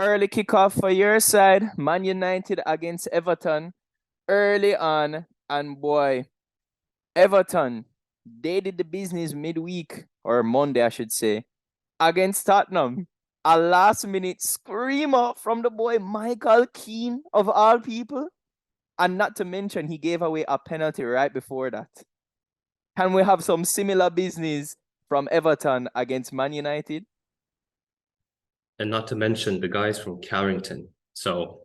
Early kickoff for your side, Man United against Everton early on, and boy, Everton, they did the business midweek, or Monday, I should say, against Tottenham. A last minute screamer from the boy Michael Keane, of all people. And not to mention, he gave away a penalty right before that. Can we have some similar business from Everton against Man United? And not to mention the guys from Carrington. So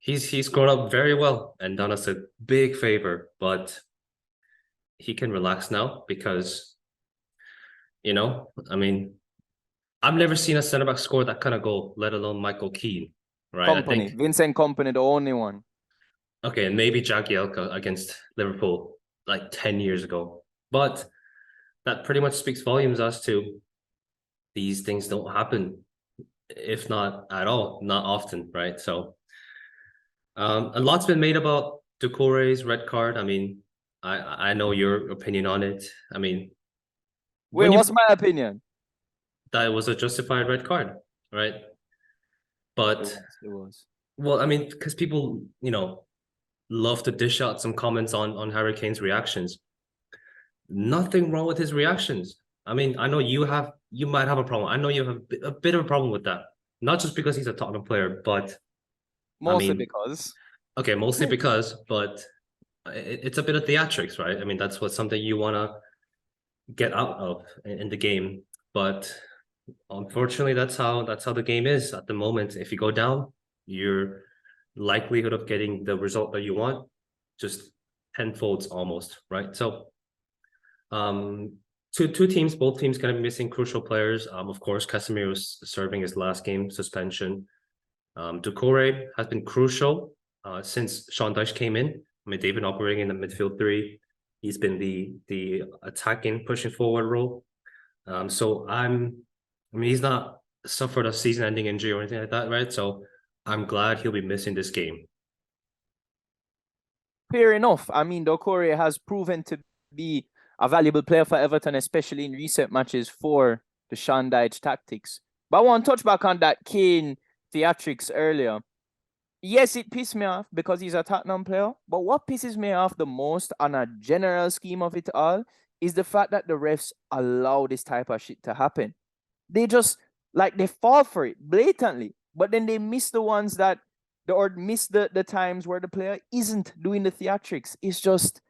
he's grown up very well and done us a big favor, but he can relax now because, I mean, I've never seen a center back score that kind of goal, let alone Michael Keane, right? I Company, think, Vincent Company, the only one. okay, and maybe Jagielka against Liverpool like 10 years ago. But that pretty much speaks volumes as to these things don't happen, if not at all, not often, right? So a lot's been made about Doucouré's red card. I mean, I know your opinion on it. I mean, Wait, when you what's my opinion? that it was a justified red card, right? But It was. well, I mean, because people, love to dish out some comments on Harry Kane's reactions. Nothing wrong with his reactions. I mean, I know you might have a problem. I know you have a bit of a problem with that. Not just because he's a Tottenham player, but I Mostly mean, because. okay, mostly because, but it's a bit of theatrics, right? I mean, that's what something you want to get out of in the game. But unfortunately, that's how the game is at the moment. If you go down, your likelihood of getting the result that you want just tenfolds almost, right? So two teams, both teams kind of missing crucial players. Of course, Casemiro was serving his last game suspension. Doucouré has been crucial since Sean Dyche came in. I mean, they've been operating in the midfield three. He's been the attacking, pushing forward role. I mean, he's not suffered a season-ending injury or anything like that, right? So I'm glad he'll be missing this game. Fair enough. I mean, Doucouré has proven to be a valuable player for Everton, especially in recent matches for the Sean Dyche tactics. But I want to touch back on that Kane theatrics earlier. Yes, it pissed me off because he's a Tottenham player. But what pisses me off the most on a general scheme of it all is the fact that the refs allow this type of shit to happen. They just they fall for it blatantly, but then they miss the ones that or miss the times where the player isn't doing the theatrics. It's just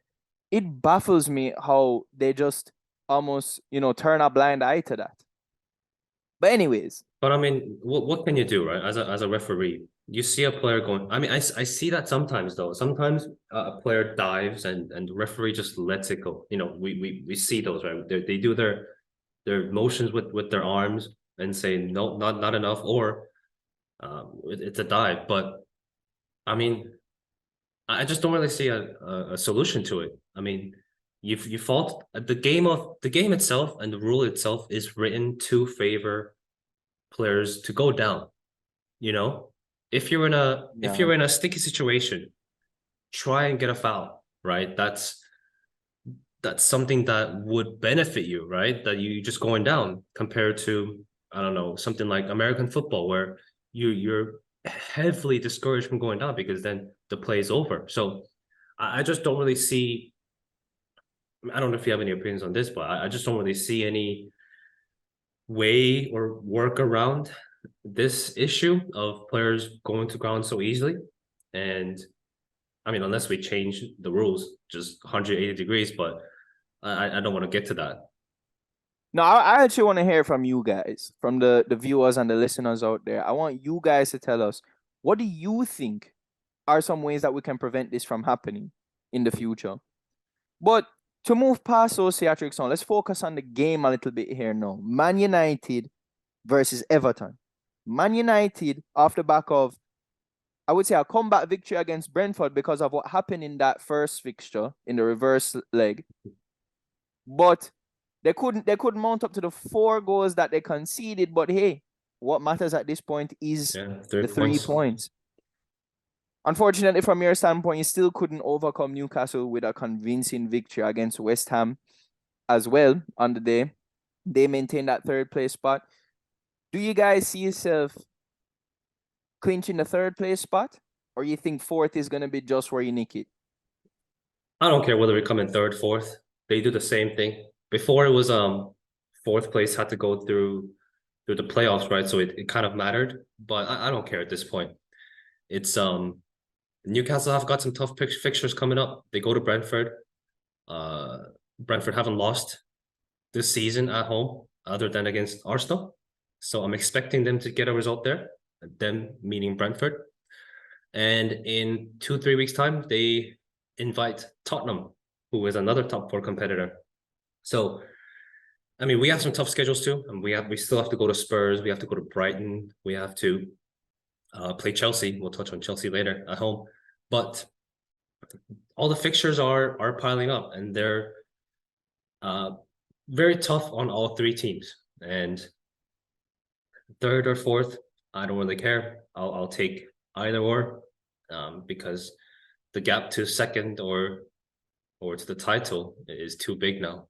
it baffles me how they just almost turn a blind eye to that. But anyways, But I mean, what can you do, right? As a referee, you see a player going. I mean, I see that sometimes though. Sometimes a player dives and the referee just lets it go. We see those, right? They do their motions with their arms and say no, not enough, or it's a dive. But I mean, I just don't really see a solution to it. I mean, you fault the game itself and the rule itself is written to favor players to go down. You know, if you're in a sticky situation, try and get a foul, right? That's something that would benefit you, right? That you just going down compared to, I don't know, something like American football where you're heavily discouraged from going down because then the play is over. So I just don't really see. I don't know if you have any opinions on this, but I just don't really see any way or work around this issue of players going to ground so easily. And I mean, unless we change the rules just 180 degrees, but I don't want to get to that. no, I actually want to hear from you guys, from the viewers and the listeners out there. I want you guys to tell us, what do you think are some ways that we can prevent this from happening in the future? But to move past those theatrics on, let's focus on the game a little bit here now. Man United versus Everton. Man United, off the back of, I would say, a comeback victory against Brentford because of what happened in that first fixture in the reverse leg. But they couldn't mount up to the 4 goals that they conceded. But hey, what matters at this point is the 3 points. Unfortunately, from your standpoint, you still couldn't overcome Newcastle with a convincing victory against West Ham as well on the day. They maintained that 3rd place spot. Do you guys see yourself clinching the third place spot, or you think fourth is gonna be just where you nick it? I don't care whether we come in third, fourth. They do the same thing. Before it was fourth place had to go through the playoffs, right? So it kind of mattered, but I don't care at this point. It's Newcastle have got some tough fixtures coming up. They go to Brentford. Uh, Brentford haven't lost this season at home other than against Arsenal. So I'm expecting them to get a result there, them meaning Brentford. And in 2-3 weeks' time, they invite Tottenham, who is another top four competitor. So, I mean, we have some tough schedules too, and we still have to go to Spurs. We have to go to Brighton. We have to play Chelsea. We'll touch on Chelsea later at home, but all the fixtures are piling up, and they're uh, very tough on all three teams. And third or fourth, I don't really care. I'll take either or, because the gap to second or to the title is too big now.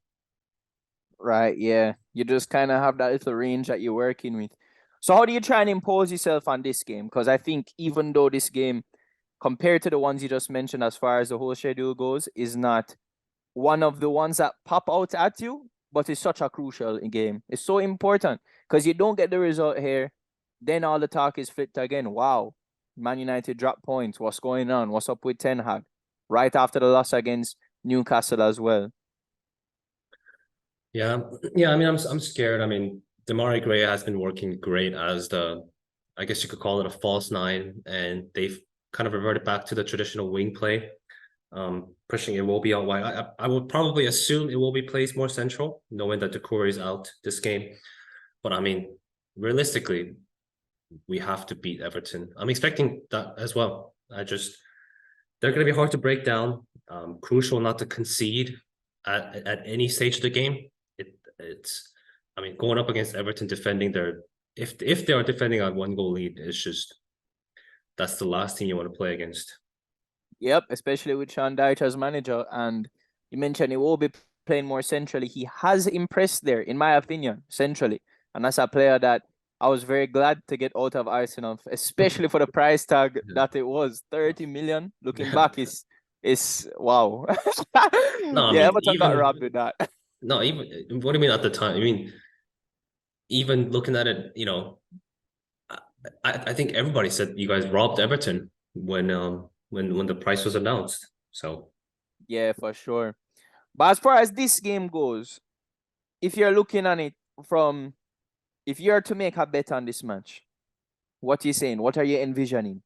Right, yeah. You just kind of have that little range that you're working with. So how do you try and impose yourself on this game? Because I think even though this game, compared to the ones you just mentioned as far as the whole schedule goes, is not one of the ones that pop out at you, but it's such a crucial game. It's so important because you don't get the result here, then all the talk is flipped again. Wow, Man United drop points. What's going on? What's up with Ten Hag? Right after the loss against Newcastle as well. Yeah, yeah. I mean, I'm scared. I mean, Demarai Gray has been working great as I guess you could call it a false nine, and they've kind of reverted back to the traditional wing play. Pushing Iwobi out wide. I would probably assume Iwobi plays more central, knowing that Decore is out this game. But I mean, realistically, we have to beat Everton. I'm expecting that as well. They're going to be hard to break down. Crucial not to concede at any stage of the game. It's I mean, going up against Everton defending if they are defending a 1 goal lead, it's just that's the last team you want to play against. Yep, especially with Sean Dyche as manager. And you mentioned he will be playing more centrally. He has impressed there, in my opinion, centrally. And that's a player that I was very glad to get out of Arsenal, especially for the price tag that it was. 30 million. Looking back is wow. No, I Yeah, mean Everton got robbed with that. no, even what do you mean at the time? I mean, even looking at it, I think everybody said you guys robbed Everton when the price was announced. So Yeah, for sure. But as far as this game goes, if you're looking at it from, if you're to make a bet on this match, what are you saying? What are you envisioning?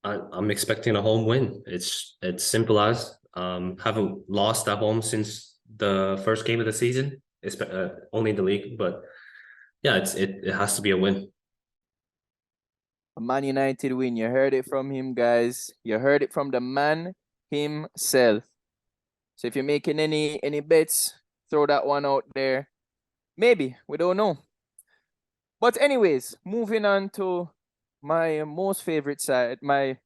I'm expecting a home win. It's simple as haven't lost at home since the first game of the season. It's only in the league, but yeah, it has to be a win. A Man United win. You heard it from him, guys. You heard it from the man himself. So if you're making any bets, throw that one out there. Maybe. We don't know. But anyways, moving on to my most favorite side, my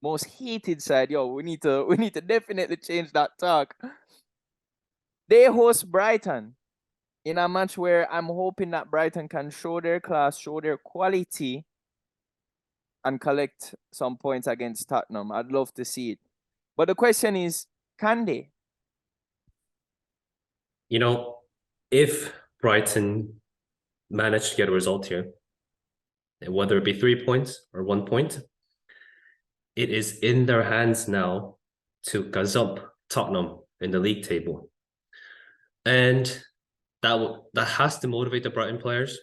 most hated side. Yo, we need to definitely change that talk. They host Brighton in a match where I'm hoping that Brighton can show their class, show their quality, and collect some points against Tottenham. I'd love to see it. But the question is, can they? If Brighton manage to get a result here, whether it be 3 points or 1 point, it is in their hands now to gazump Tottenham in the league table. And that has to motivate the Brighton players.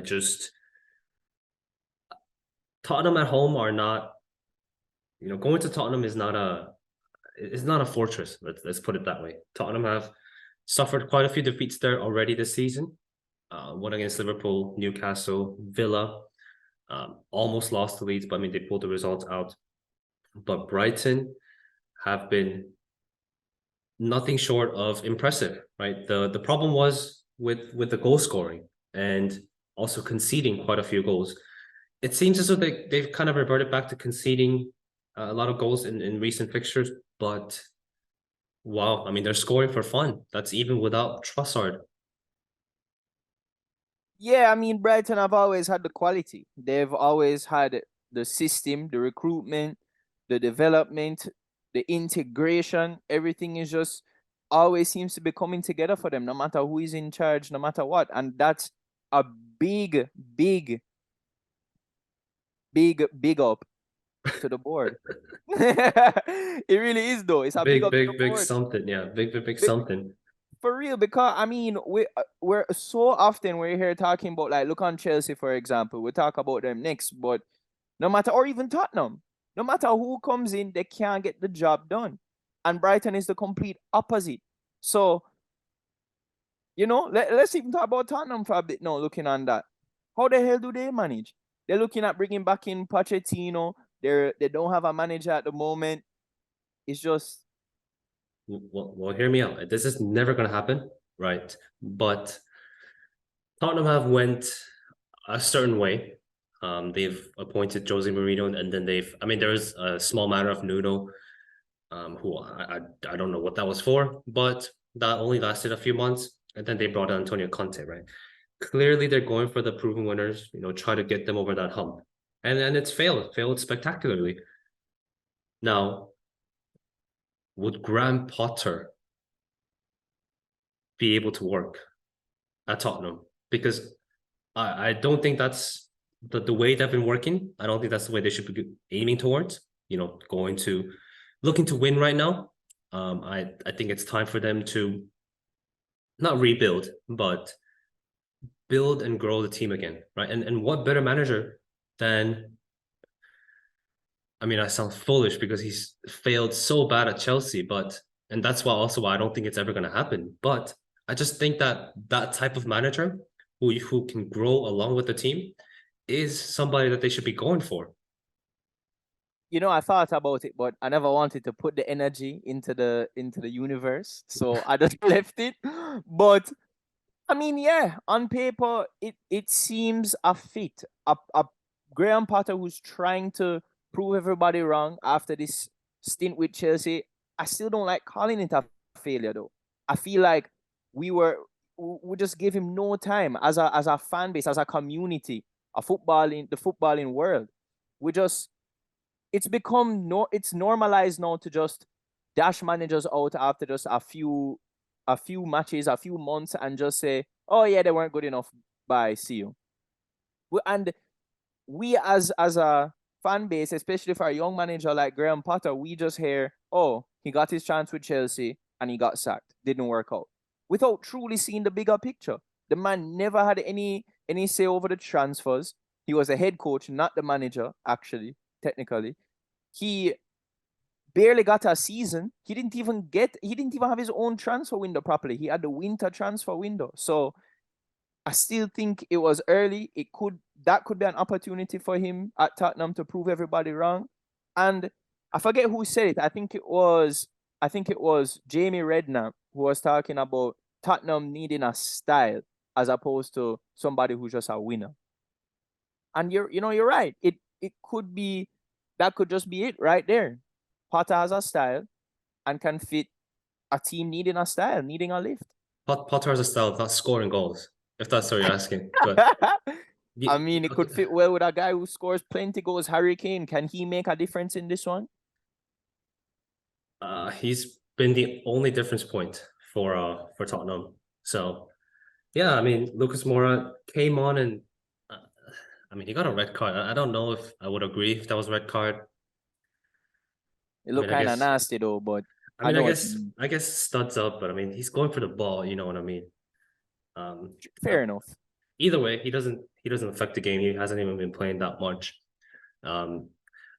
Just Tottenham at home are not, going to Tottenham is not a fortress. Let's put it that way. Tottenham have suffered quite a few defeats there already this season. One against Liverpool, Newcastle, Villa. Almost lost to Leeds, but I mean they pulled the results out. But Brighton have been nothing short of impressive, right? The problem was with the goal scoring and also conceding quite a few goals. It seems as though they've kind of reverted back to conceding a lot of goals in recent fixtures, but wow, I mean they're scoring for fun. That's even without Trossard. Yeah, I mean, Brighton have always had the quality. They've always had the system, the recruitment, the development, the integration. Everything is just always seems to be coming together for them, no matter who is in charge, no matter what. And that's a big, big, big up to the board. It really is, though. It's a big Big, up to the big, big board. something. Yeah, big Be- something. For real, because I mean, we're so often we're here talking about, like, look on Chelsea, for example. We talk about them next, but no matter, or even Tottenham, no matter who comes in, they can't get the job done. And Brighton is the complete opposite. So, let's even talk about Tottenham for a bit now, looking on that. How the hell do they manage? They're looking at bringing back in Pochettino. They don't have a manager at the moment. It's just, Well, hear me out. This is never going to happen, right? But Tottenham have went a certain way. They've appointed Jose Mourinho, and then I mean, there's a small matter of Nuno, who I don't know what that was for, but that only lasted a few months, and then they brought in Antonio Conte, right? Clearly, they're going for the proven winners, try to get them over that hump, and then it's failed spectacularly. Now, would Graham Potter be able to work at Tottenham? Because I don't think that's the way they've been working. I don't think that's the way they should be aiming towards. Looking to win right now. I think it's time for them to not rebuild, but build and grow the team again, right? And what better manager than, I mean, I sound foolish because he's failed so bad at Chelsea, and that's why I don't think it's ever going to happen. But I just think that type of manager who can grow along with the team is somebody that they should be going for. I thought about it, but I never wanted to put the energy into the universe, so I just left it. But I mean, yeah, on paper, it seems a fit. A Graham Potter who's trying to prove everybody wrong after this stint with Chelsea. I still don't like calling it a failure, though. I feel like we just gave him no time as a fan base, as a community, the footballing world. We just it's normalized now to just dash managers out after just a few matches, a few months, and just say, oh yeah, they weren't good enough. Bye, see you. And we as a fan base, especially for a young manager like Graham Potter, we just hear, oh, he got his chance with Chelsea and he got sacked. Didn't work out. Without truly seeing the bigger picture. The man never had any say over the transfers. He was a head coach, not the manager, actually, technically. He barely got a season. He didn't even have his own transfer window properly. He had the winter transfer window. So I still think it was early. That could be an opportunity for him at Tottenham to prove everybody wrong. And I forget who said it. I think it was Jamie Redknapp who was talking about Tottenham needing a style as opposed to somebody who's just a winner. And you're right. It could be that could just be it right there. Potter has a style and can fit a team needing a style, needing a lift. Potter has a style of not scoring goals, if that's what you're asking. But I mean, it could fit well with a guy who scores plenty goals, Harry Kane. Can he make a difference in this one? he's been the only difference point for Tottenham. So yeah, I mean, Lucas Moura came on and I mean, he got a red card. I don't know if I would agree if that was a red card. It I mean, looked kind of nasty though, but I I mean, I know what you guess mean. I guess studs up, but I mean, he's going for the ball. You know what I mean? Um, uh, Fair enough. either way, he doesn't affect the game. He hasn't even been playing that much. Um,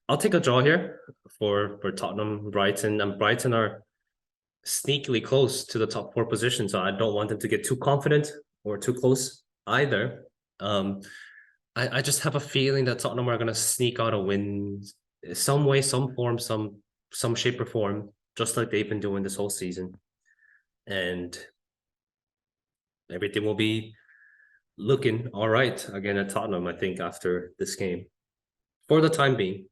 I'll take a draw here for Tottenham, Brighton, and Brighton are sneakily close to the top four position. So I don't want them to get too confident or too close either. I just have a feeling that Tottenham are going to sneak out a win, some way, some form, some shape or form, just like they've been doing this whole season, and everything will be looking all right again at Tottenham. I think after this game, for the time being.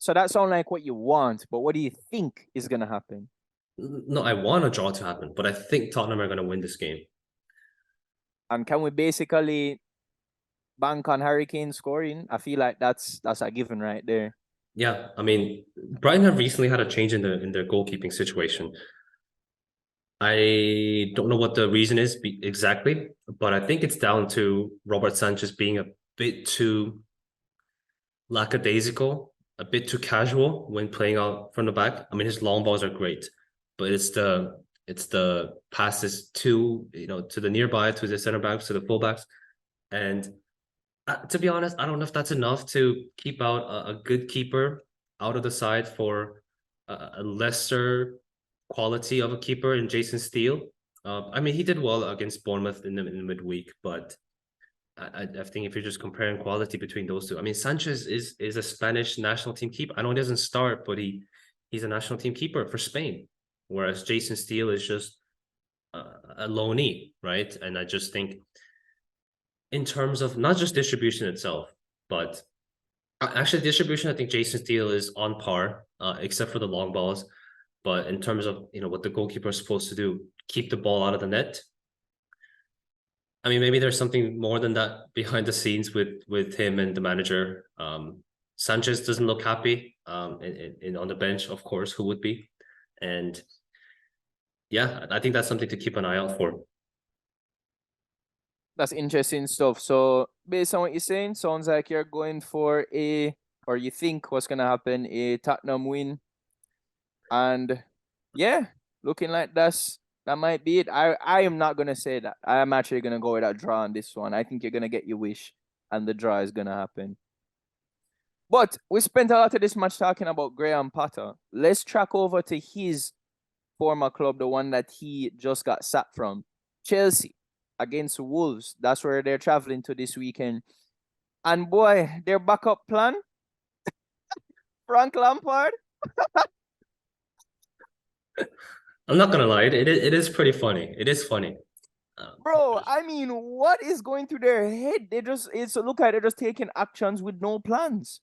So that sounds like what you want, but what do you think is gonna happen? No, I want a draw to happen, but I think Tottenham are going to win this game. And can we basically bank on Hurricane scoring? I feel like that's a given right there. Yeah, I mean, Brighton have recently had a change in their goalkeeping situation. I don't know what the reason is exactly, but I think it's down to Robert Sanchez being a bit too lackadaisical, a bit too casual when playing out from the back. I mean, his long balls are great, but it's the passes to the nearby, to the center backs, to the fullbacks, and to be honest, I don't know if that's enough to keep out a good keeper out of the side for a lesser quality of a keeper in Jason Steele. I mean, he did well against Bournemouth in the midweek, but I think if you're just comparing quality between those two, I mean, Sanchez is a Spanish national team keeper. I know he doesn't start, but he's a national team keeper for Spain, whereas Jason Steele is just a loanee, right? And I just think in terms of not just distribution itself, but actually distribution, I think Jason Steele is on par, except for the long balls. But in terms of what the goalkeeper is supposed to do, keep the ball out of the net. I mean, maybe there's something more than that behind the scenes with him and the manager. Sanchez doesn't look happy on the bench, of course. Who would be? And yeah, I think that's something to keep an eye out for. That's interesting stuff. So based on what you're saying, sounds like you're going for or you think what's gonna happen, a Tottenham win. And yeah, looking like that might be it. I am not gonna say that. I am actually gonna go with a draw on this one. I think you're gonna get your wish, and the draw is gonna happen. But we spent a lot of this match talking about Graham Potter. Let's track over to his former club, the one that he just got sacked from, Chelsea, against Wolves. That's where they're traveling to this weekend. And boy, their backup plan, Frank Lampard. I'm not gonna lie, it is pretty funny. It is funny. Bro, I mean, what is going through their head? It's look like they're just taking actions with no plans.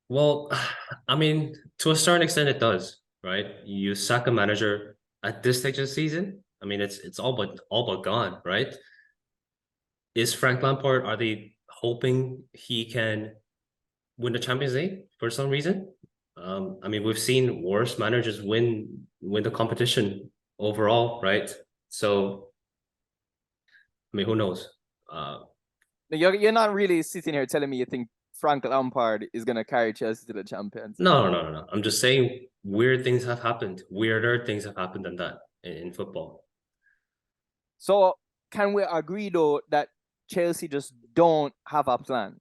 Well, I mean, to a certain extent, it does, right? You sack a manager at this stage of the season. I mean, it's all but gone, right? Is Frank Lampard? Are they hoping he can win the Champions League for some reason? I mean, we've seen worse managers win the competition overall, right? So, I mean, who knows? You're not really sitting here telling me you think Frank Lampard is gonna carry Chelsea to the Champions League. No. I'm just saying weird things have happened. Weirder things have happened than that in football. So can we agree though that Chelsea just don't have a plan?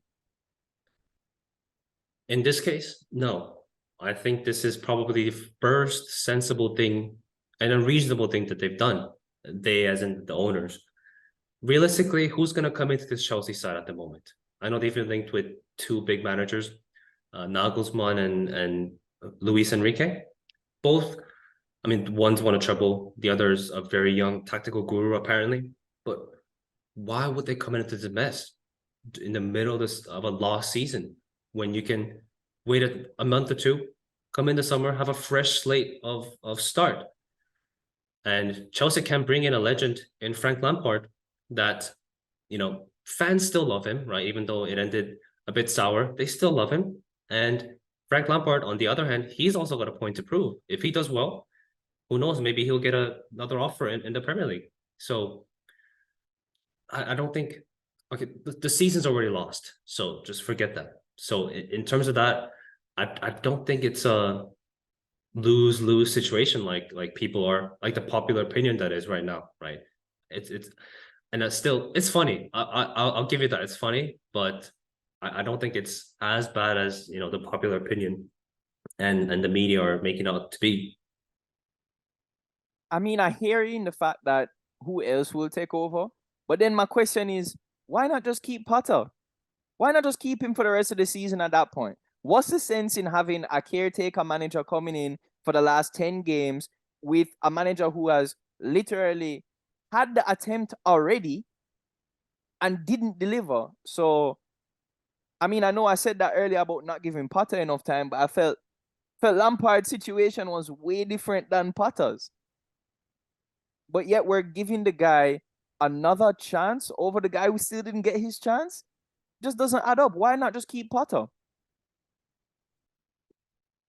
In this case, no. I think this is probably the first sensible thing and a reasonable thing that they've done. They, as in the owners. Realistically, who's going to come into this Chelsea side at the moment? I know they've been linked with two big managers, Nagelsmann and Luis Enrique. Both, I mean, one's won a treble, the other's a very young tactical guru, apparently. But why would they come into this mess in the middle of a lost season when you can wait a month or two, come in the summer, have a fresh slate of start? And Chelsea can bring in a legend in Frank Lampard that, fans still love him, right? Even though it ended a bit sour, they still love him. And Frank Lampard, on the other hand, he's also got a point to prove. If he does well, who knows? Maybe he'll get another offer in the Premier League. So I don't think, okay, the season's already lost. So just forget that. So in terms of that, I don't think it's a lose-lose situation like people are, like the popular opinion that is right now, right? It's and that's still, it's funny. I'll give you that, it's funny, but I don't think it's as bad as the popular opinion and the media are making out to be. I mean, I hear you in the fact that who else will take over, but then my question is, why not just keep Potter? Why not just keep him for the rest of the season at that point? What's the sense in having a caretaker manager coming in for the last 10 games with a manager who has literally had the attempt already and didn't deliver? So, I mean, I know I said that earlier about not giving Potter enough time, but I felt Lampard's situation was way different than Potter's. but yet we're giving the guy another chance over the guy who still didn't get his chance. Just doesn't add up. Why not just keep Potter?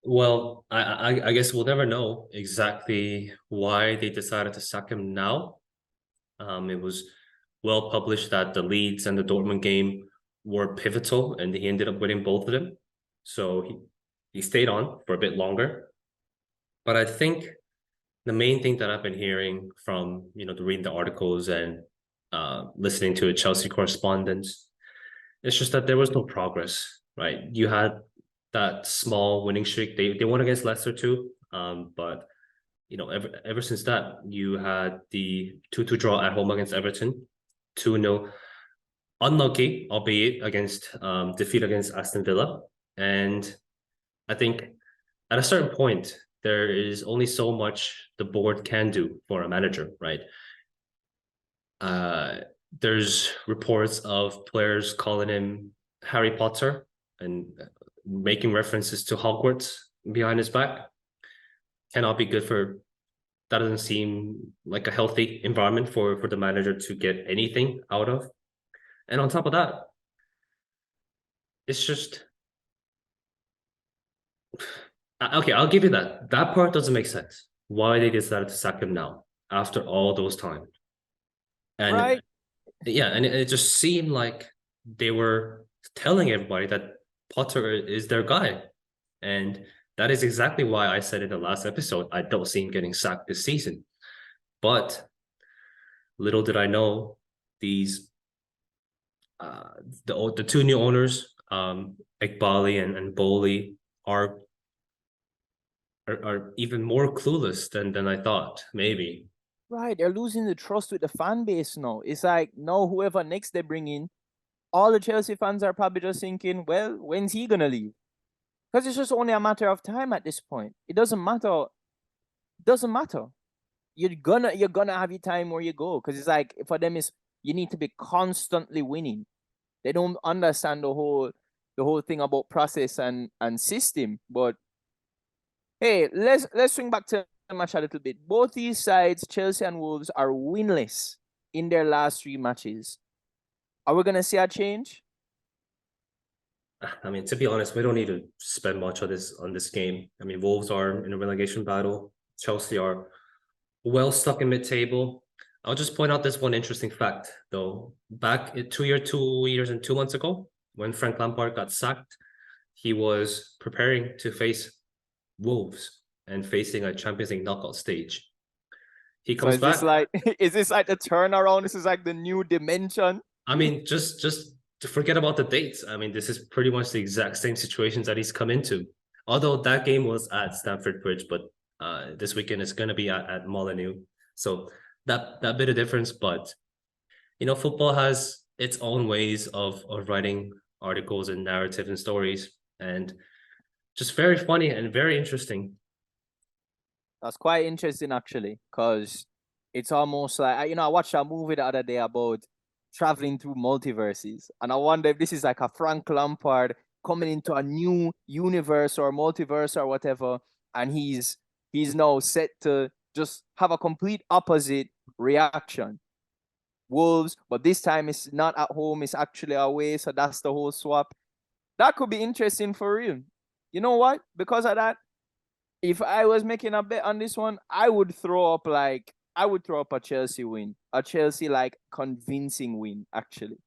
Well, I guess we'll never know exactly why they decided to sack him now. It was well published that the Leeds and the Dortmund game were pivotal, and he ended up winning both of them. So he stayed on for a bit longer. But I think the main thing that I've been hearing from reading the articles and listening to a Chelsea correspondence, it's just that there was no progress. Right, you had that small winning streak. They won against Leicester too, but ever since that, you had the 2-2 draw at home against Everton, 2-0. Unlucky, albeit against defeat against Aston Villa. And I think at a certain point, there is only so much the board can do for a manager, right? There's reports of players calling him Harry Potter and making references to Hogwarts behind his back. Cannot be good for that. Doesn't seem like a healthy environment for the manager to get anything out of. And on top of that, it's just okay. I'll give you that. That part doesn't make sense. Why they decided to sack him now after all those times? And Right? yeah, and it just seemed like they were telling everybody that Potter is their guy, and that is exactly why I said in the last episode I don't see him getting sacked this season. But little did I know these uh, the two new owners, Ekbali and Bowley, are, are even more clueless than I thought. Maybe. Right. They're losing the trust with the fan base now. It's like, no, whoever next they bring in, all the Chelsea fans are probably just thinking, well, when's he gonna leave? Because it's just only a matter of time at this point. It doesn't matter. It doesn't matter. You're gonna have your time where you go. Because it's like for them is you need to be constantly winning. They don't understand the whole thing about process and system. But hey, let's swing back to the match a little bit. Both these sides, Chelsea and Wolves, are winless in their last 3 matches. Are we gonna see a change? I mean, to be honest, we don't need to spend much of this on this game. I mean, Wolves are in a relegation battle. Chelsea are well stuck in mid-table. I'll just point out this one interesting fact, though. Back 2 years and 2 months ago, when Frank Lampard got sacked, he was preparing to face Wolves and facing a Champions League knockout stage. He So comes is this back. like is this like the turnaround? This is like the new dimension. I mean, just to forget about the dates. I mean, this is pretty much the exact same situations that he's come into. Although that game was at Stamford Bridge, but this weekend it's going to be at Molineux. So that bit of difference, but football has its own ways of writing articles and narratives and stories, and just very funny and very interesting. That's quite interesting actually, because it's almost like I watched a movie the other day about traveling through multiverses, and I wonder if this is like a Frank Lampard coming into a new universe or multiverse or whatever, and he's now set to just have a complete opposite reaction. Wolves, but this time it's not at home, it's actually away, so that's the whole swap. That could be interesting for real. You know what? Because of that, if I was making a bet on this one, I would throw up a Chelsea win. A Chelsea like convincing win, actually.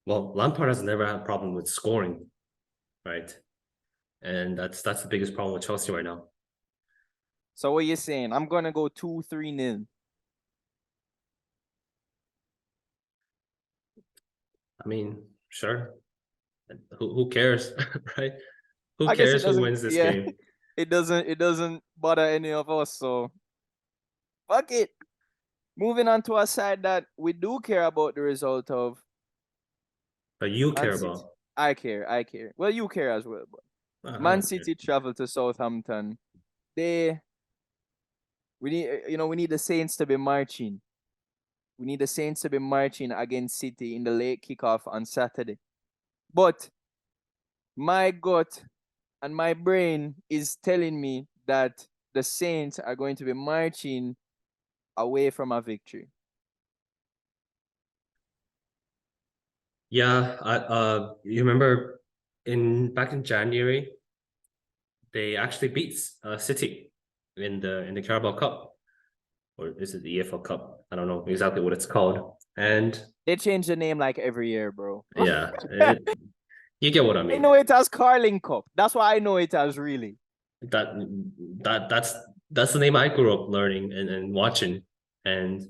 Well, Lampard has never had a problem with scoring, right? And that's the biggest problem with Chelsea right now. So what you saying? I'm gonna go 2-3 nil. I mean, sure. Who cares, right? Who I guess it cares who doesn't, wins this yeah. game? It doesn't bother any of us, so fuck it. Moving on to a side that we do care about the result of. But you Man care City. about. I care. Well, you care as well, but I Man don't care. City travel to Southampton. They we need the Saints to be marching. We need the Saints to be marching against City in the late kickoff on Saturday. But my gut and my brain is telling me that the Saints are going to be marching away from a victory. Yeah, you remember back in January, they actually beat City in the Carabao Cup, or is it the EFL Cup? I don't know exactly what it's called. And They change the name like every year, bro. yeah, you get what I I mean. know it as Carling Cup. That's why I know it as really. That that's the name I grew up learning and watching, and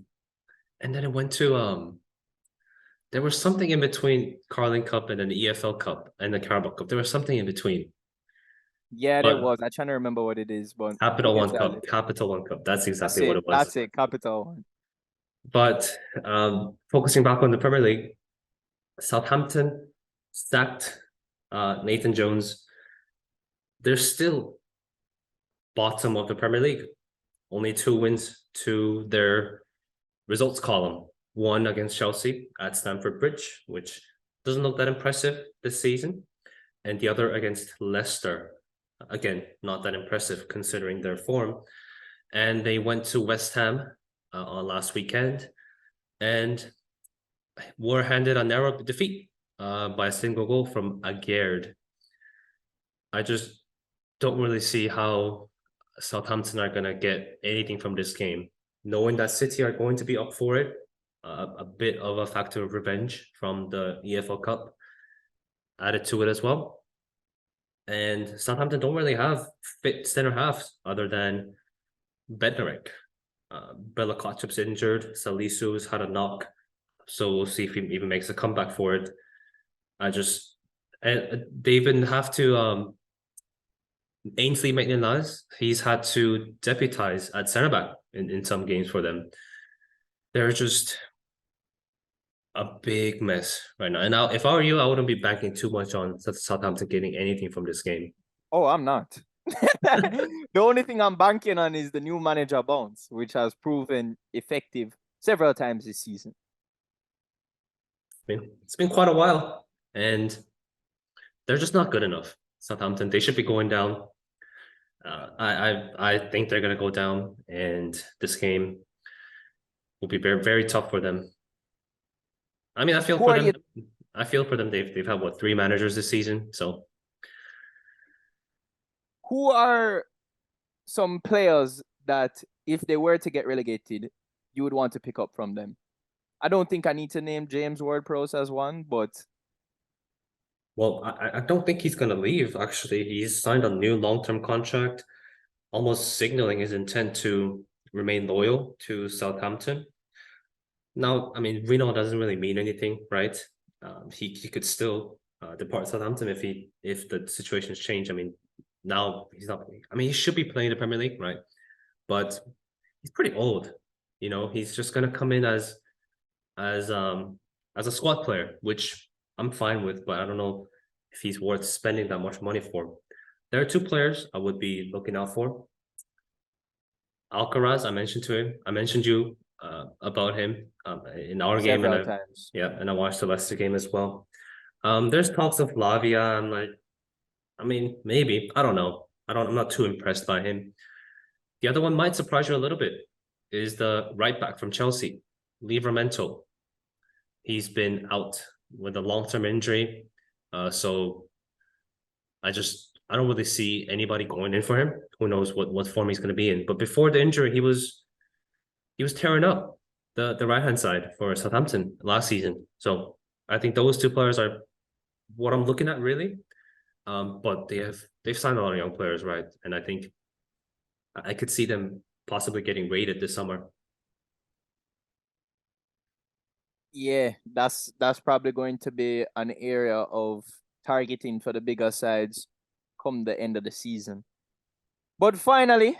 then it went to there was something in between Carling Cup and then the EFL Cup and the Carabao Cup. There was something in between, Yeah, there but was. I'm trying to remember what it is, but Capital we'll get One to that Cup, later. Capital One Cup. That's That's exactly what it. it was. That's it. Capital One. But focusing back on the Premier League, Southampton stacked Nathan Jones. They're still bottom of the Premier League. Only 2 wins to their results column. One against Chelsea at Stamford Bridge, which doesn't look that impressive this season, and the other against Leicester. Again, not that impressive considering their form. And they went to West Ham on last weekend and were handed a narrow defeat by a single goal from Aguerd. I just don't really see how Southampton are going to get anything from this game, knowing that City are going to be up for it. A bit of a factor of revenge from the EFL Cup added to it as well. And Southampton don't really have fit center halves other than Bednarek. Bella Kotchap's injured. Salisu's had a knock. So we'll see if he even makes a comeback for it. They even have to Ainsley Maitland-Niles, he's had to deputize at centre back in some games for them. They're just a big mess right now. And now, if I were you, I wouldn't be banking too much on Southampton getting anything from this game. Oh, I'm not. The only thing I'm banking on is the new manager bounce, which has proven effective several times this season. It's been quite a while, and they're just not good enough. Southampton, they should be going down. I think they're gonna go down, and this game will be very, very tough for them. I mean, I feel Who for are them. you? I feel for them. They've had what, 3 managers this season, so Who are some players that, if they were to get relegated, you would want to pick up from them? I don't think I need to name James Ward-Prowse as one, but well, I don't think he's gonna leave. Actually, he's signed a new long-term contract, almost signaling his intent to remain loyal to Southampton. Now, I mean, Reno doesn't really mean anything, right? He could still depart Southampton if the situations change. I mean, now he's not. I mean, he should be playing the Premier League, right? But he's pretty old. You know, he's just gonna come in as as a squad player, which I'm fine with, but I don't know if he's worth spending that much money for. There are 2 players I would be looking out for. Alcaraz, I mentioned you about him in our game, and several times. I watched the Leicester game as well. There's talks of Lavia. I mean, maybe I don't know. I'm not too impressed by him. The other one might surprise you a little bit. Is the right back from Chelsea, Livramento. He's been out with a long-term injury, so I don't really see anybody going in for him. Who knows what form he's going to be in? But before the injury, he was tearing up the right hand side for Southampton last season. So I think those 2 players are what I'm looking at really. But they've signed a lot of young players, right? And I think I could see them possibly getting rated this summer. Yeah, that's probably going to be an area of targeting for the bigger sides come the end of the season. But finally,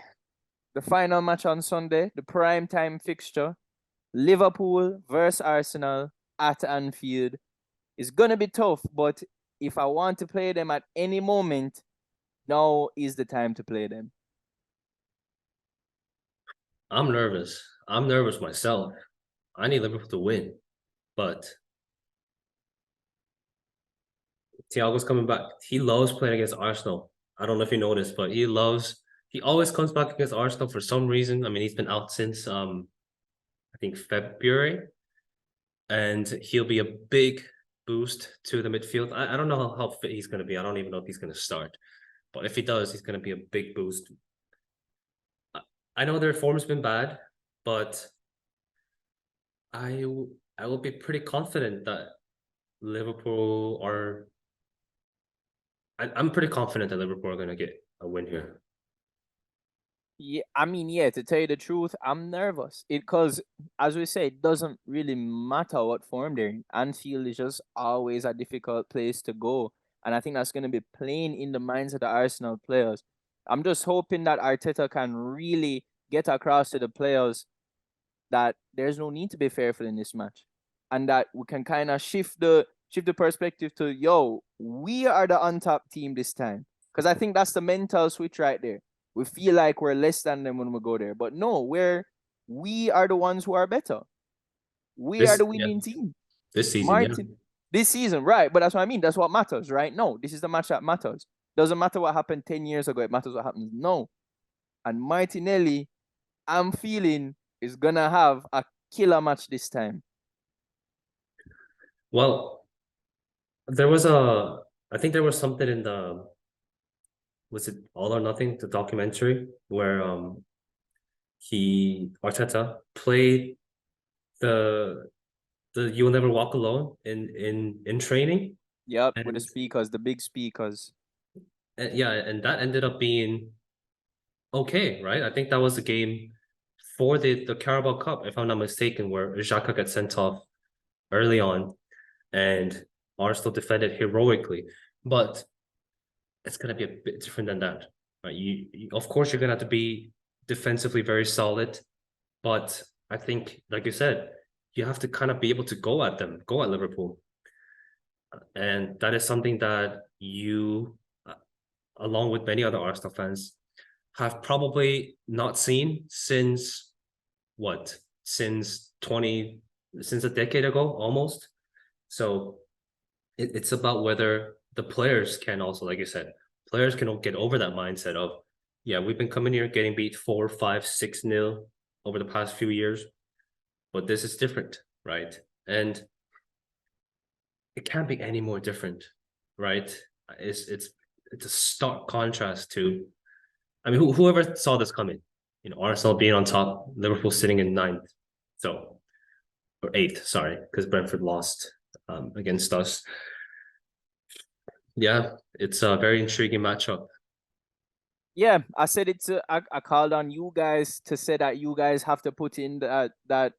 the final match on Sunday, the prime time fixture, Liverpool versus Arsenal at Anfield, is gonna be tough. But if I want to play them at any moment, now is the time to play them. I'm nervous. I'm nervous myself. I need Liverpool to win, but Thiago's coming back. He loves playing against Arsenal. I don't know if you noticed, but he always comes back against Arsenal for some reason. I mean, he's been out since think February, and he'll be a big boost to the midfield. I don't know how fit he's going to be. I don't even know if he's going to start, but if he does, he's going to be a big boost. I know their form's been bad, but I will be pretty confident that Liverpool are. I'm pretty confident that Liverpool are going to get a win here. Yeah, I mean, yeah, to tell you the truth, I'm nervous. Because, as we say, it doesn't really matter what form they're in. Anfield is just always a difficult place to go. And I think that's going to be playing in the minds of the Arsenal players. I'm just hoping that Arteta can really get across to the players that there's no need to be fearful in this match. And that we can kind of shift the perspective to, yo, we are the on top team this time. Because I think that's the mental switch right there. We feel like we're less than them when we go there. But no, we are the ones who are better. We are This the yeah, winning team. this season, yeah. Martin, this season, right? But that's what I mean. That's what matters, right? No, this is the match that matters. Doesn't matter what happened 10 years ago. It matters what happens now. And Martinelli, I'm feeling, is gonna have a killer match this time. Well, I think there was something in the, was it All or Nothing, the documentary, where Arteta played the You'll Never Walk Alone in training. Yep, with the And, speakers, the big speakers. and yeah, and that ended up being okay, right? I think that was the game for the Carabao Cup, if I'm not mistaken, where Xhaka got sent off early on and Arsenal defended heroically. But it's going to be a bit different than that, right? Of course, you're going to have to be defensively very solid, but I think, like you said, you have to kind of be able to go at them, go at Liverpool, and that is something that you, along with many other Arsenal fans, have probably not seen since what? Since a decade ago, almost. So it's about whether the players can also, like you said, players can get over that mindset of, yeah, we've been coming here getting beat 4, 5, 6-0 over the past few years, but this is different, right? And it can't be any more different, right? It's a stark contrast to, I mean, whoever saw this coming, Arsenal being on top, Liverpool sitting in ninth, so, or eighth, sorry, because Brentford lost against us. Yeah, it's a very intriguing matchup. Yeah, I said I called on you guys to say that you guys have to put in that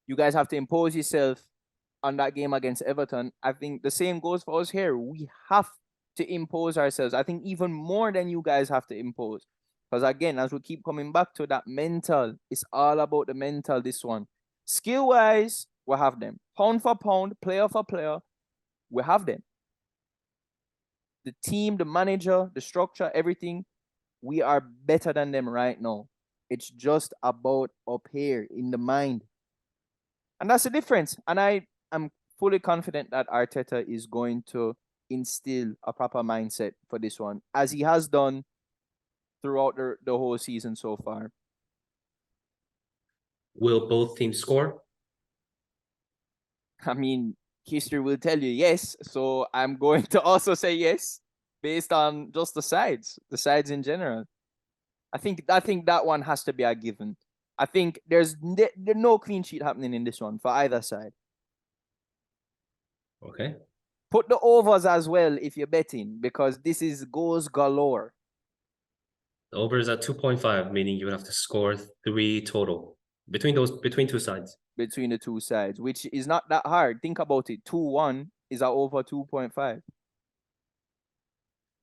you guys have to impose yourself on that game against Everton. I think the same goes for us here. We have to impose ourselves. I think even more than you guys have to impose. Because again, as we keep coming back to that mental, it's all about the mental, this one. Skill wise, we have them. Pound for pound, player for player, we have them. The team, the manager, the structure, everything, we are better than them right now. It's just about up here in the mind. And that's the difference. And I am fully confident that Arteta is going to instill a proper mindset for this one, as he has done throughout the whole season so far. Will both teams score? I mean, history will tell you yes. So I'm going to also say yes based on just the sides in general. I think that one has to be a given. I think there's no clean sheet happening in this one for either side. Okay. Put the overs as well if you're betting, because this is goals galore. The over is at 2.5, meaning you would have to score 3 total between two sides. Between the two sides, which is not that hard. Think about it. 2-1 is at over 2.5.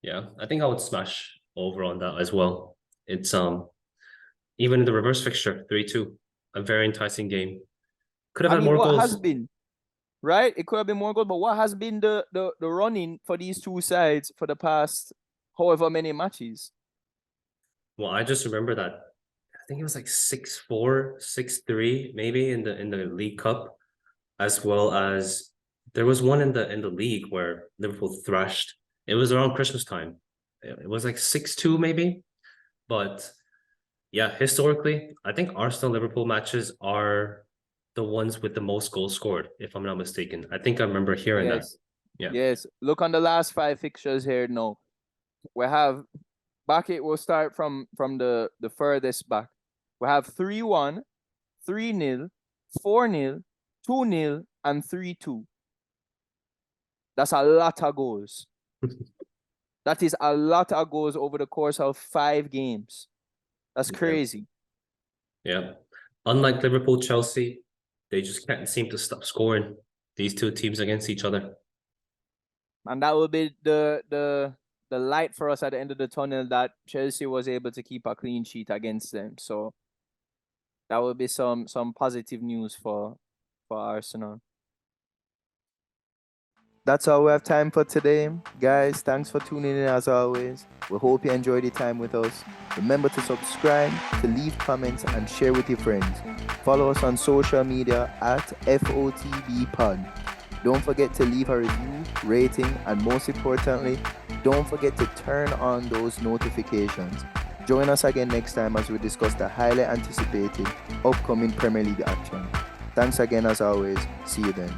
Yeah, I think I would smash over on that as well. It's even in the reverse fixture, 3-2, a very enticing game. Could have I had mean, more what has goals. been, right? It could have been more good, but what has been the running for these two sides for the past however many matches? Well, I just remember that I think it was like 6-4, 6-3, maybe in the League Cup, as well as there was one in the league where Liverpool thrashed. It was around Christmas time. It was like 6-2 maybe. But yeah, historically, I think Arsenal Liverpool matches are the ones with the most goals scored, if I'm not mistaken. I think I remember hearing that. Yes. Yeah. Yes. Look on the last 5 fixtures here now. We have back it will start from the furthest back. We have 3-1, 3-0, 4-0, 2-0, and 3-2. That's a lot of goals. That is a lot of goals over the course of 5 games. That's crazy. Yeah. Unlike Liverpool, Chelsea, they just can't seem to stop scoring, these two teams against each other. And that will be the light for us at the end of the tunnel, that Chelsea was able to keep a clean sheet against them. So that will be some positive news for Arsenal. That's all we have time for today. Guys, thanks for tuning in as always. We hope you enjoyed your time with us. Remember to subscribe, to leave comments, and share with your friends. Follow us on social media at FOTBpod. Don't forget to leave a review, rating, and most importantly, don't forget to turn on those notifications. Join us again next time as we discuss the highly anticipated upcoming Premier League action. Thanks again as always. See you then.